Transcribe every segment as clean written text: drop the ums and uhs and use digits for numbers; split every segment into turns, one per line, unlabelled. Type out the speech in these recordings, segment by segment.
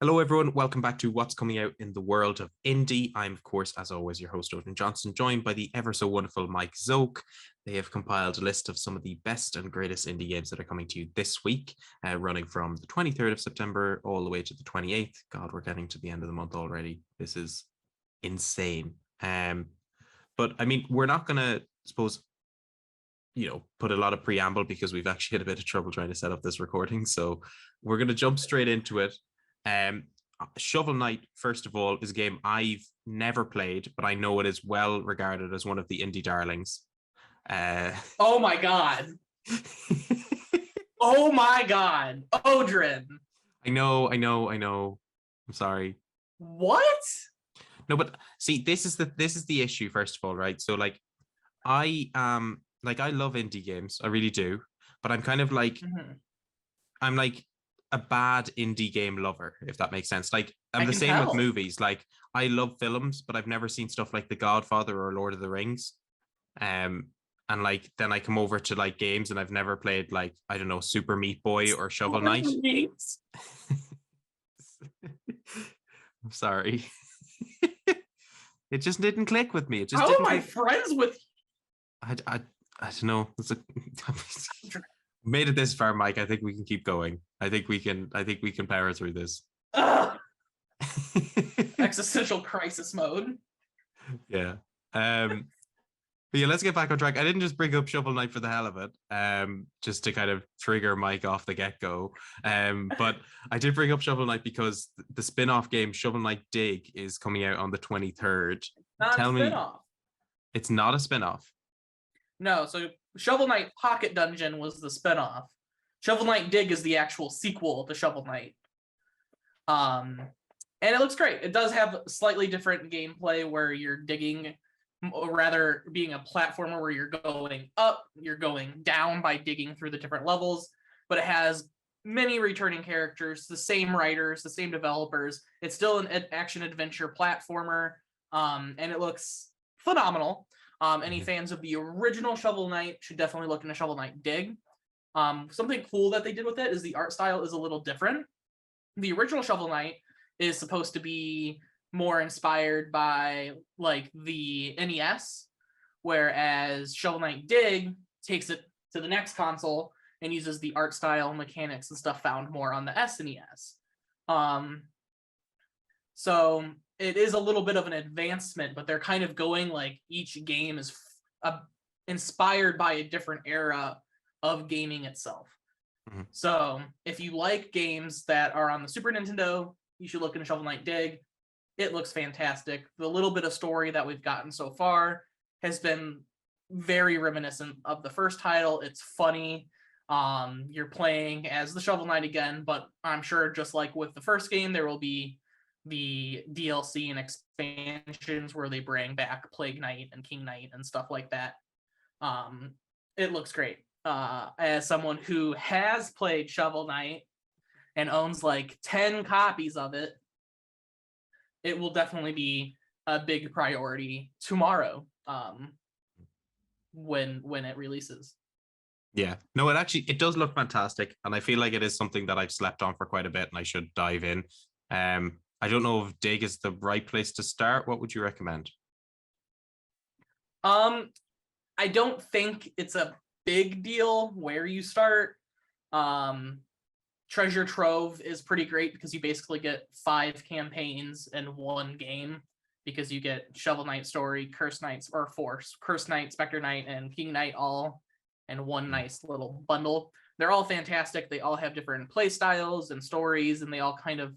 Hello, everyone. Welcome back to What's Coming Out in the World of Indie. I'm, of course, as always, your host, Odin Johnson, joined by the ever so wonderful Mike Zoke. They have compiled a list of some of the best and greatest indie games that are coming to you this week, running from the 23rd of September all the way to the 28th. God, we're getting to the end of the month already. This is insane. But I mean, we're not going to, suppose, put a lot of preamble because we've actually had a bit of trouble trying to set up this recording. So we're going to jump straight into it. Shovel Knight, first of all, is a game I've never played, but I know it is well regarded as one of the indie darlings.
Oh my god. Oh my god. Odrin.
I know. I'm sorry.
What?
No, but see, this is the issue, first of all, right? So I love indie games. I really do. But I'm kind of like I'm like a bad indie game lover, if that makes sense. Like, I'm the same with movies. Like, I love films, but I've never seen stuff like The Godfather or Lord of the Rings. And like, then I come over to like games and I've never played, like, I don't know, Super Meat Boy or Shovel Knight. I'm sorry. It just didn't click with me. It just
How
didn't
am I friends with
you? I don't know. Made it this far, Mike. I think we can keep going. I think we can power through this.
Existential crisis mode.
Yeah. But yeah, let's get back on track. I didn't just bring up Shovel Knight for the hell of it, just to kind of trigger Mike off the get-go. But I did bring up Shovel Knight because the spin-off game Shovel Knight Dig is coming out on the 23rd.
Tell me
it's not a spin-off.
No, so Shovel Knight Pocket Dungeon was the spinoff. Shovel Knight Dig is the actual sequel to Shovel Knight. And it looks great. It does have slightly different gameplay where you're digging, or rather being a platformer where you're going up, you're going down by digging through the different levels, but it has many returning characters, the same writers, the same developers. It's still an action-adventure platformer, and it looks phenomenal. Any fans of the original Shovel Knight should definitely look into Shovel Knight Dig. Something cool that they did with it is the art style is a little different. The original Shovel Knight is supposed to be more inspired by like the NES, whereas Shovel Knight Dig takes it to the next console and uses the art style, mechanics, and stuff found more on the SNES. So it is a little bit of an advancement, but they're kind of going like each game is inspired by a different era of gaming itself. Mm-hmm. So if you like games that are on the Super Nintendo, you should look into Shovel Knight Dig. It looks fantastic. The little bit of story that we've gotten so far has been very reminiscent of the first title. It's funny. You're playing as the Shovel Knight again, but I'm sure just like with the first game, there will be the DLC and expansions where they bring back Plague Knight and King Knight and stuff like that. It looks great. As someone who has played Shovel Knight and owns like 10 copies of it, it will definitely be a big priority tomorrow when it releases.
Yeah, no, it does look fantastic, and I feel like it is something that I've slept on for quite a bit, and I should dive in. I don't know if Dig is the right place to start. What would you recommend?
I don't think it's a big deal where you start. Treasure Trove is pretty great because you basically get 5 campaigns in one game, because you get Shovel Knight Story, Curse Knights, or 4, Curse Knight, Spectre Knight, and King Knight all in one nice little bundle. They're all fantastic. They all have different play styles and stories, and they all kind of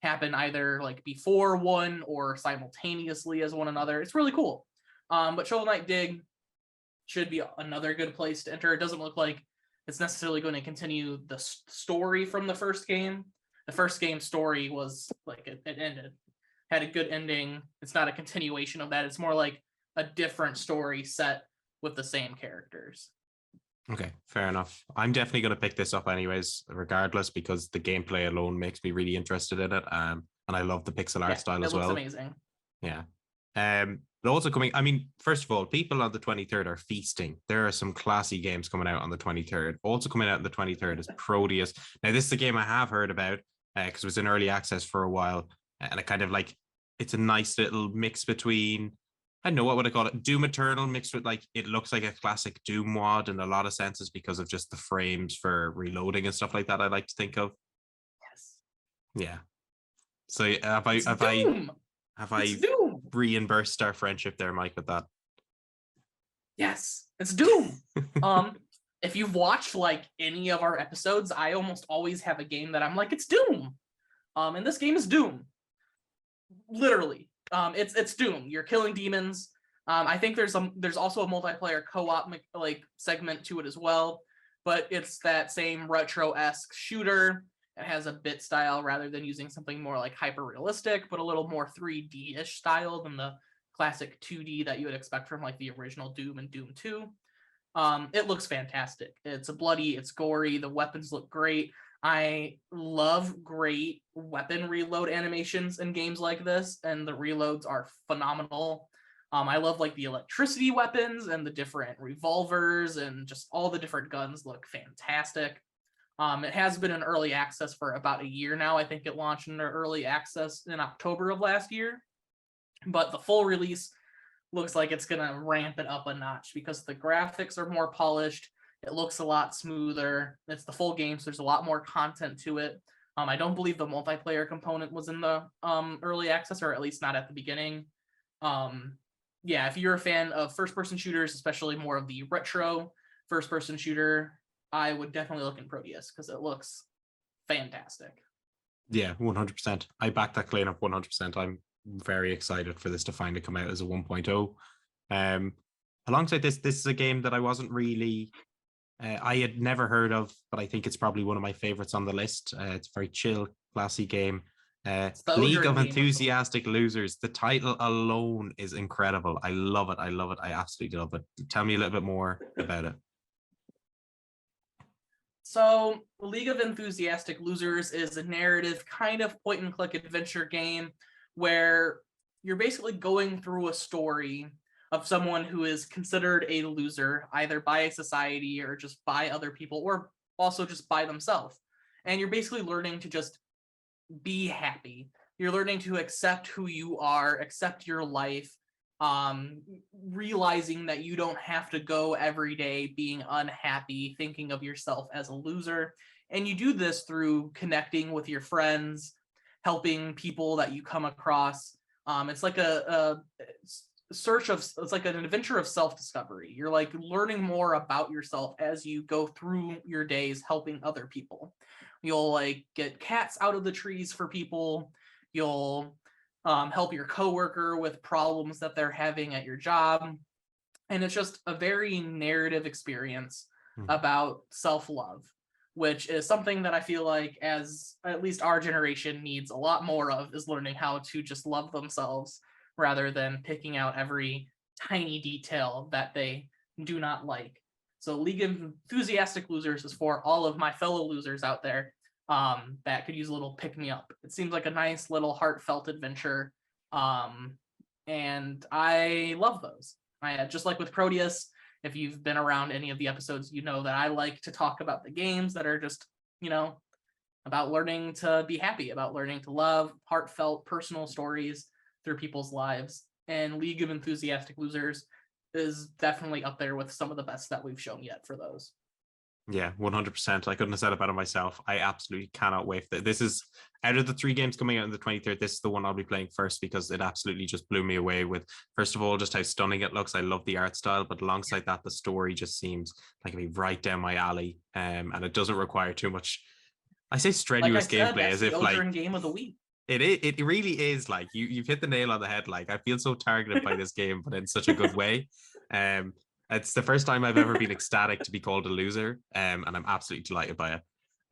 happen either like before one or simultaneously as one another. It's really cool. But Shovel Knight Dig should be another good place to enter. It doesn't look like it's necessarily going to continue the story from the first game. The first game story was like it ended, had a good ending. It's not a continuation of that. It's more like a different story set with the same characters.
Okay, fair enough. I'm definitely going to pick this up anyways, regardless, because the gameplay alone makes me really interested in it. And I love the pixel art style as well.
It looks amazing.
Yeah. But also coming, I mean, first of all, people on the 23rd are feasting. There are some classy games coming out on the 23rd. Also coming out on the 23rd is Proteus. Now, this is a game I have heard about. because it was in early access for a while, and it kind of like it's a nice little mix between, I don't know what would I call it, Doom Eternal mixed with like it looks like a classic Doom WAD in a lot of senses because of just the frames for reloading and stuff like that. I like to think of.
Yes.
Yeah. So have I
It's
have I
Doom.
have
It's
I
Doom.
reimbursed our friendship there, Mike, with that?
Yes, it's Doom. If you've watched like any of our episodes, I almost always have a game that I'm like, it's Doom. And this game is Doom. Literally. It's Doom. You're killing demons. I think there's also a multiplayer co-op like segment to it as well, but it's that same retro-esque shooter. It has a bit style rather than using something more like hyper realistic, but a little more 3D-ish style than the classic 2D that you would expect from like the original Doom and Doom 2. It looks fantastic. It's bloody, it's gory, the weapons look great. I love great weapon reload animations in games like this, and the reloads are phenomenal. I love like the electricity weapons and the different revolvers, and just all the different guns look fantastic. It has been in early access for about a year now. I think it launched in early access in October of last year, but the full release looks like it's going to ramp it up a notch because the graphics are more polished. It looks a lot smoother. It's the full game, so there's a lot more content to it. I don't believe the multiplayer component was in the early access, or at least not at the beginning. Yeah, if you're a fan of first-person shooters, especially more of the retro first-person shooter, I would definitely look in Proteus because it looks fantastic.
Yeah, 100%. I back that claim up 100%. I'm very excited for this to finally come out as a 1.0. Alongside this is a game that I wasn't really, I had never heard of, but I think it's probably one of my favorites on the list. It's a very chill, classy game.
It's the
League
Odrin
of
game
Enthusiastic Losers. The title alone is incredible. I love it. I love it. I absolutely love it. Tell me a little bit more about it.
So, League of Enthusiastic Losers is a narrative kind of point and click adventure game where you're basically going through a story of someone who is considered a loser, either by society or just by other people, or also just by themselves. And you're basically learning to just be happy. You're learning to accept who you are, accept your life, realizing that you don't have to go every day being unhappy, thinking of yourself as a loser. And you do this through connecting with your friends, helping people that you come across. It's like a search of, it's like an adventure of self-discovery. You're like learning more about yourself as you go through your days helping other people. You'll like get cats out of the trees for people. You'll help your coworker with problems that they're having at your job. And it's just a very narrative experience about self-love, which is something that I feel like as at least our generation needs a lot more of, is learning how to just love themselves rather than picking out every tiny detail that they do not like. So League of Enthusiastic Losers is for all of my fellow losers out there that could use a little pick-me-up. It seems like a nice little heartfelt adventure, and I love those. I just like with Proteus, if you've been around any of the episodes, you know that I like to talk about the games that are just, you know, about learning to be happy, about learning to love, heartfelt, personal stories through people's lives. And League of Enthusiastic Losers is definitely up there with some of the best that we've shown yet for those.
Yeah, 100%. I couldn't have said it better myself. I absolutely cannot wait. This is, out of the 3 games coming out on the 23rd, this is the one I'll be playing first because it absolutely just blew me away with, first of all, just how stunning it looks. I love the art style, but alongside that, the story just seems like it'd be right down my alley. And it doesn't require too much, I say strenuous gameplay as if like
game of the week.
It really is like you've hit the nail on the head. Like I feel so targeted by this game, but in such a good way. It's the first time I've ever been ecstatic to be called a loser, and I'm absolutely delighted by it.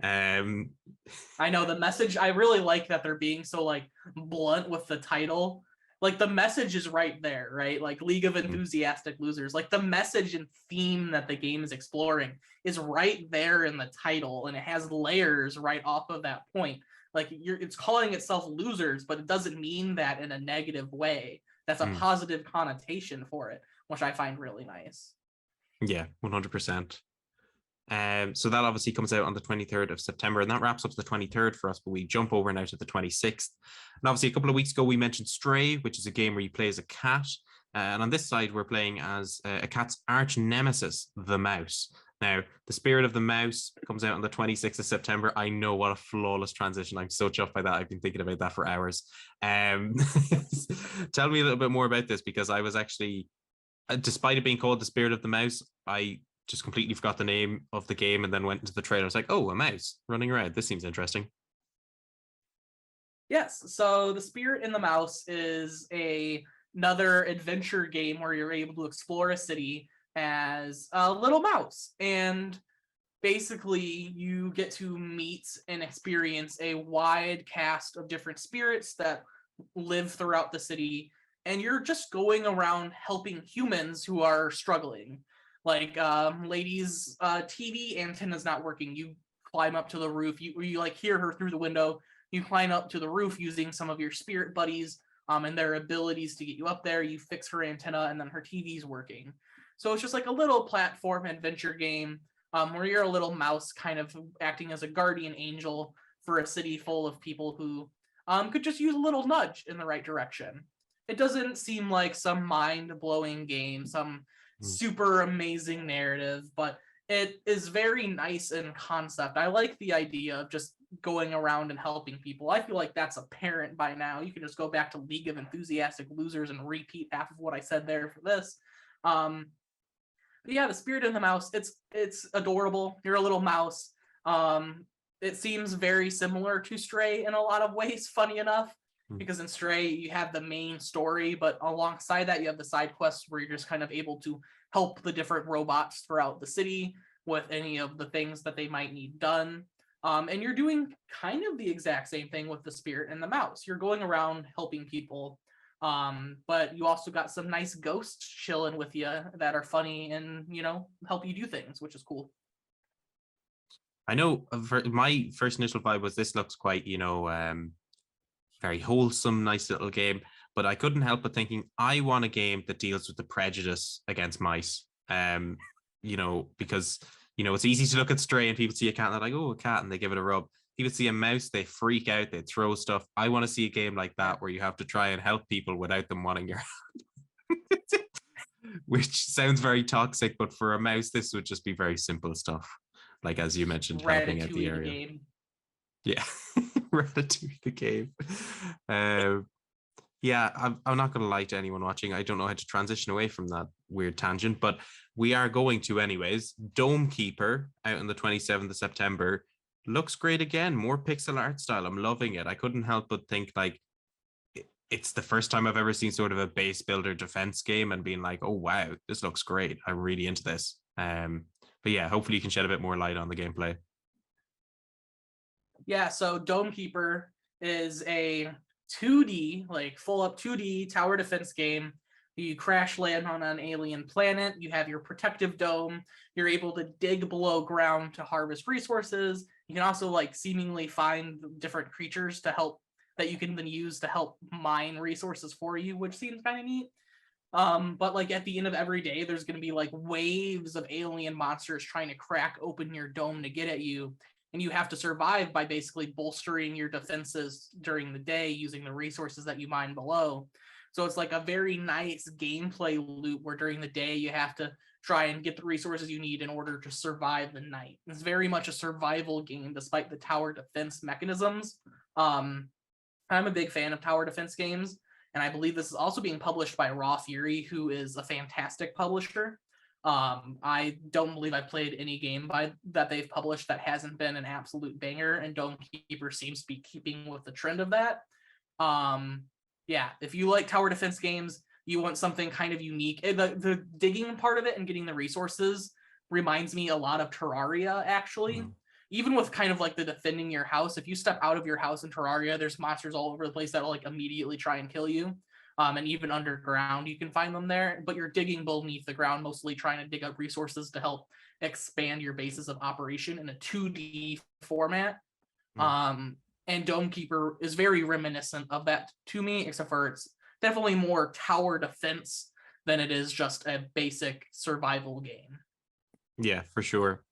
I know the message. I really like that they're being so like blunt with the title. Like the message is right there, right? Like League of Enthusiastic Losers. Like the message and theme that the game is exploring is right there in the title, and it has layers right off of that point. Like it's calling itself losers, but it doesn't mean that in a negative way. That's a positive connotation for it, which I find really nice.
Yeah, 100%. So that obviously comes out on the 23rd of September, and that wraps up the 23rd for us, but we jump over now to the 26th. And obviously a couple of weeks ago, we mentioned Stray, which is a game where you play as a cat. And on this side, we're playing as a cat's arch nemesis, the mouse. Now, the Spirit of the Mouse comes out on the 26th of September. I know, what a flawless transition. I'm so chuffed by that. I've been thinking about that for hours. Tell me a little bit more about this, because I was actually, despite it being called the Spirit of the Mouse, I just completely forgot the name of the game and then went into the trailer. I was like, oh, a mouse running around. This seems interesting.
Yes, so The Spirit in the Mouse is another adventure game where you're able to explore a city as a little mouse. And basically, you get to meet and experience a wide cast of different spirits that live throughout the city. And you're just going around helping humans who are struggling. Like, lady's TV antenna's not working. You climb up to the roof. You like hear her through the window. You climb up to the roof using some of your spirit buddies and their abilities to get you up there. You fix her antenna, and then her TV's working. So it's just like a little platform adventure game where you're a little mouse kind of acting as a guardian angel for a city full of people who could just use a little nudge in the right direction. It doesn't seem like some mind-blowing game, some super amazing narrative, but it is very nice in concept. I like the idea of just going around and helping people. I feel like that's apparent by now. You can just go back to League of Enthusiastic Losers and repeat half of what I said there for this. But yeah, The Spirit in the Mouse, it's adorable. You're a little mouse. It seems very similar to Stray in a lot of ways, funny enough, because in Stray you have the main story, but alongside that you have the side quests where you're just kind of able to help the different robots throughout the city with any of the things that they might need done. And you're doing kind of the exact same thing with The Spirit and the Mouse. You're going around helping people, but you also got some nice ghosts chilling with you that are funny and, help you do things, which is cool.
I know my first initial vibe was this looks quite, very wholesome, nice little game. But I couldn't help but thinking, I want a game that deals with the prejudice against mice. Because it's easy to look at Stray and people see a cat and they're like, oh, a cat, and they give it a rub. People see a mouse, they freak out, they throw stuff. I want to see a game like that where you have to try and help people without them wanting your help. Which sounds very toxic, but for a mouse, this would just be very simple stuff. Like, as you mentioned, helping out the area.
Game.
Yeah, Ratatouille the game. Yeah, I'm not going to lie to anyone watching. I don't know how to transition away from that weird tangent, but we are going to anyways. Dome Keeper out on the 27th of September looks great again. More pixel art style. I'm loving it. I couldn't help but think like it's the first time I've ever seen sort of a base builder defense game and being like, oh wow, this looks great. I'm really into this. But yeah, hopefully you can shed a bit more light on the gameplay.
Yeah, so Dome Keeper is a 2D, like full up 2D tower defense game. You crash land on an alien planet. You have your protective dome. You're able to dig below ground to harvest resources. You can also like seemingly find different creatures to help that you can then use to help mine resources for you, which seems kind of neat. But like at the end of every day, there's going to be like waves of alien monsters trying to crack open your dome to get at you. And you have to survive by basically bolstering your defenses during the day using the resources that you mine below. So it's like a very nice gameplay loop where during the day you have to try and get the resources you need in order to survive the night. It's very much a survival game despite the tower defense mechanisms. I'm a big fan of tower defense games, and I believe this is also being published by Raw Fury, who is a fantastic publisher. I don't believe I've played any game that they've published that hasn't been an absolute banger, and Dome Keeper seems to be keeping with the trend of that. Yeah, if you like tower defense games, you want something kind of unique. The digging part of it and getting the resources reminds me a lot of Terraria, actually. Even with kind of like the defending your house, if you step out of your house in Terraria, there's monsters all over the place that will like immediately try and kill you. And even underground, you can find them there, but you're digging beneath the ground, mostly trying to dig up resources to help expand your bases of operation in a 2D format. And Dome Keeper is very reminiscent of that to me, except for it's definitely more tower defense than it is just a basic survival game.
Yeah, for sure.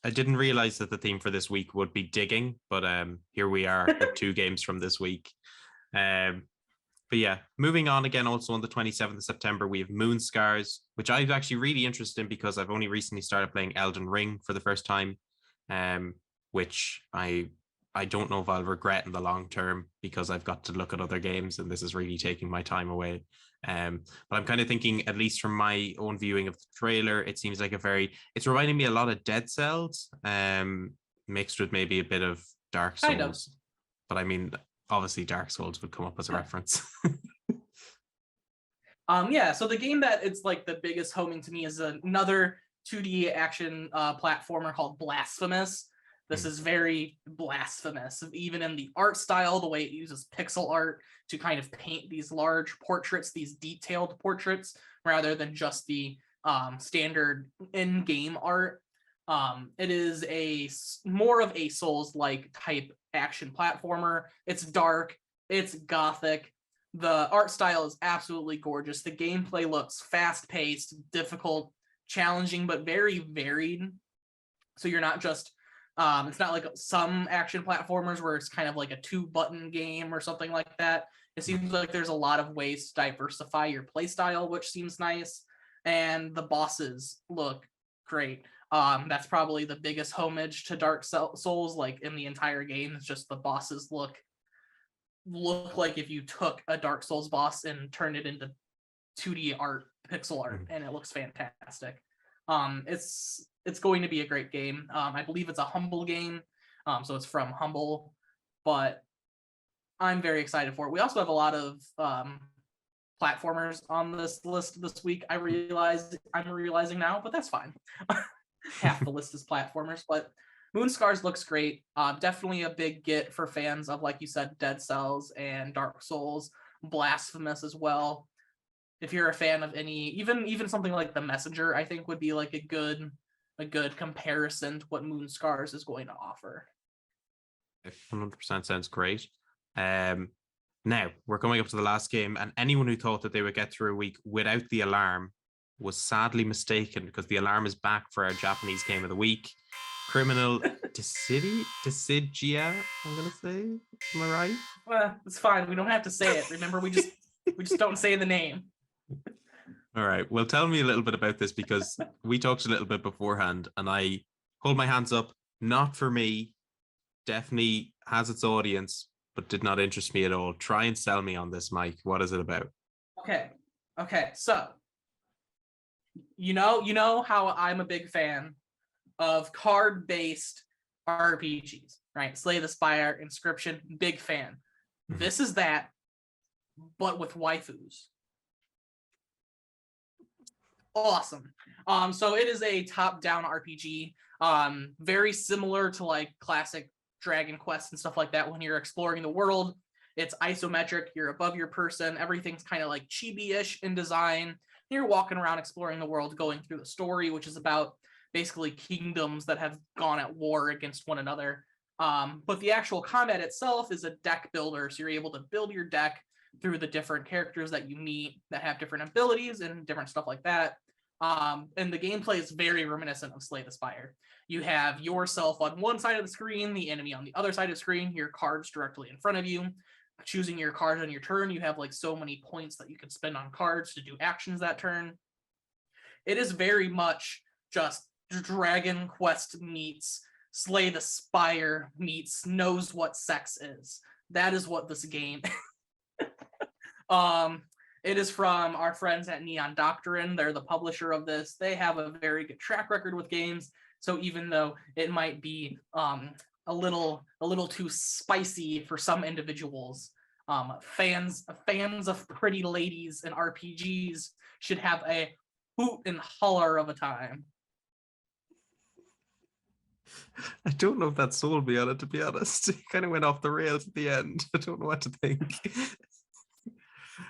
I didn't realize that the theme for this week would be digging, but here we are with 2 games from this week. But yeah, moving on again, also on the 27th of September, we have Moon Scars, which I'm actually really interested in because I've only recently started playing Elden Ring for the first time, which I don't know if I'll regret in the long term because I've got to look at other games and this is really taking my time away. But I'm kind of thinking, at least from my own viewing of the trailer, it seems like it's reminding me a lot of Dead Cells, mixed with maybe a bit of Dark Souls.
Kind of.
But I mean, obviously Dark Souls would come up as a reference.
Yeah, so the game that it's like the biggest homing to me is another 2D action platformer called Blasphemous. This is very blasphemous, even in the art style, the way it uses pixel art to kind of paint these large portraits, these detailed portraits, rather than just the standard in-game art. It is more of a Souls-like type action platformer. It's dark, it's gothic. The art style is absolutely gorgeous. The gameplay looks fast-paced, difficult, challenging, but very varied. So you're not just it's not like some action platformers where it's kind of like a 2-button game or something like that. It seems like there's a lot of ways to diversify your playstyle, which seems nice. And the bosses look great. That's probably the biggest homage to Dark Souls, like in the entire game. It's just the bosses look like if you took a Dark Souls boss and turned it into 2D art, pixel art, and it looks fantastic. It's going to be a great game. I believe it's a Humble game, so it's from Humble, but I'm very excited for it. We also have a lot of platformers on this list this week. I'm realizing now, but that's fine. Half the list is platformers, but Moon Scars looks great. Definitely a big get for fans of, like you said, Dead Cells and Dark Souls, Blasphemous as well. If you're a fan of any, even something like The Messenger, I think would be like a good comparison to what Moon Scars is going to offer.
100% sounds great. Now we're coming up to the last game, and anyone who thought that they would get through a week without the alarm was sadly mistaken, because the alarm is back for our Japanese game of the week, Criminal Dissidia, I'm gonna say. Am I right?
Well, it's fine. We don't have to say it. Remember, we just don't say the name.
All right. Well, tell me a little bit about this, because we talked a little bit beforehand, and I hold my hands up. Not for me. Definitely has its audience, but did not interest me at all. Try and sell me on this, Mike. What is it about?
Okay. So, you know how I'm a big fan of card-based RPGs, right? Slay the Spire, Inscription, big fan. This is that, but with waifus. Awesome. So it is a top-down RPG, very similar to like classic Dragon Quest and stuff like that. When you're exploring the world, it's isometric, you're above your person, everything's kind of like chibi-ish in design. You're walking around exploring the world, going through the story, which is about basically kingdoms that have gone at war against one another. But the actual combat itself is a deck builder, so you're able to build your deck through the different characters that you meet that have different abilities and different stuff like that. And the gameplay is very reminiscent of Slay the Spire. You have yourself on one side of the screen, the enemy on the other side of the screen, your cards directly in front of you. Choosing your cards on your turn, you have like so many points that you can spend on cards to do actions that turn. It is very much just Dragon Quest meets Slay the Spire meets knows what sex is. That is what this game It is from our friends at Neon Doctrine. They're the publisher of this. They have a very good track record with games. So even though it might be a little too spicy for some individuals, fans of pretty ladies and RPGs should have a hoot and holler of a time.
I don't know if that sold me on it, to be honest. It kind of went off the rails at the end. I don't know what to think.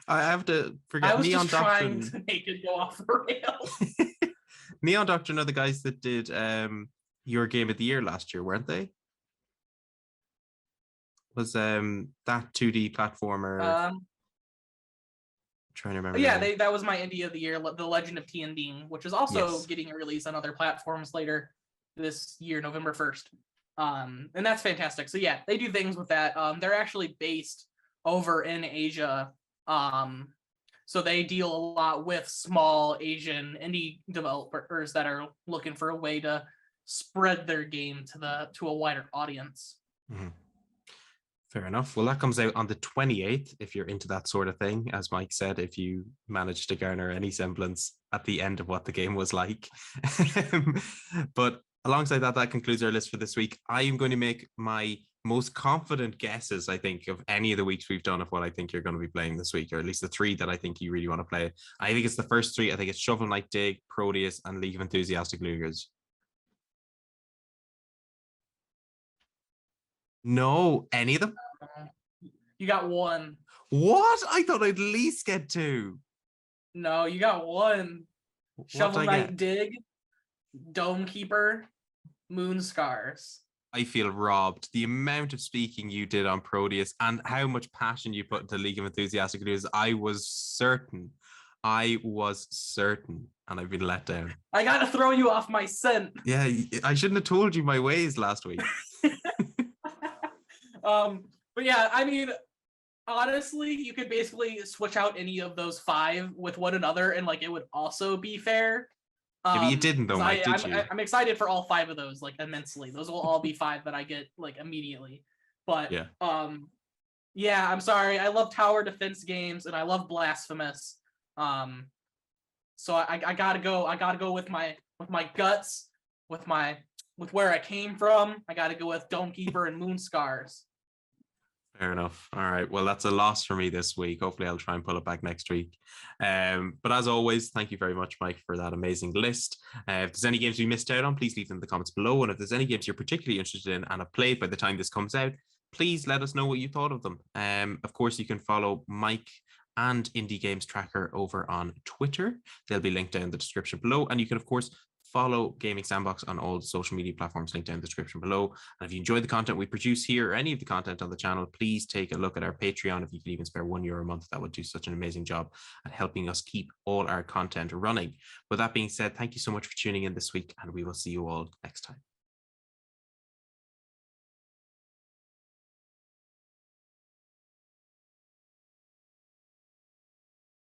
I have to forget.
I was
Neon
just
Doctrine.
trying to make it go off the rails.
Neon Doctrine are the guys that did your game of the year last year, weren't they? Was that 2D platformer? Trying to remember.
Yeah, that was my indie of the year, The Legend of Tiandine, which is also getting a release on other platforms later. this year, November 1st. And that's fantastic. So yeah, they do things with that. They're actually based over in Asia. So they deal a lot with small Asian indie developers that are looking for a way to spread their game to a wider audience.
Mm-hmm. Fair enough. Well, that comes out on the 28th, if you're into that sort of thing. As Mike said, if you managed to garner any semblance at the end of what the game was like. But alongside that, that concludes our list for this week. I am going to make my most confident guesses, I think, of any of the weeks we've done of what I think you're going to be playing this week, or at least the three that I think you really want to play. I think it's the first three. I think it's Shovel Knight Dig, Proteus, and League of Enthusiastic Loogers. No, any of them?
You got one.
What? I thought I'd at least get two.
No, you got one.
What
Shovel Knight Dig, Dome Keeper, Moon Scars.
I feel robbed. The amount of speaking you did on Proteus and how much passion you put into League of Enthusiastic Loogers, I was certain, and I've been let down.
I gotta throw you off my scent.
Yeah, I shouldn't have told you my ways last week.
But yeah, I mean, honestly, you could basically switch out any of those five with one another, and like it would also be fair.
Yeah, but you didn't though, Mike, did you?
I'm excited for all five of those, like immensely. Those will all be five that I get like immediately. But
yeah,
yeah, I'm sorry. I love tower defense games and I love Blasphemous. So I gotta go. I gotta go with my guts, with where I came from. I gotta go with Dome Keeper and Moon Scars.
Fair enough. All right. Well, that's a loss for me this week. Hopefully, I'll try and pull it back next week. But as always, thank you very much, Mike, for that amazing list. If there's any games we missed out on, please leave them in the comments below. And if there's any games you're particularly interested in and have played by the time this comes out, please let us know what you thought of them. Of course, you can follow Mike and Indie Games Tracker over on Twitter. They'll be linked down in the description below. And you can, of course, follow Gaming Sandbox on all the social media platforms linked down in the description below. And if you enjoy the content we produce here or any of the content on the channel, please take a look at our Patreon. If you can even spare €1 a month, that would do such an amazing job at helping us keep all our content running. With that being said, thank you so much for tuning in this week, and we will see you all next time.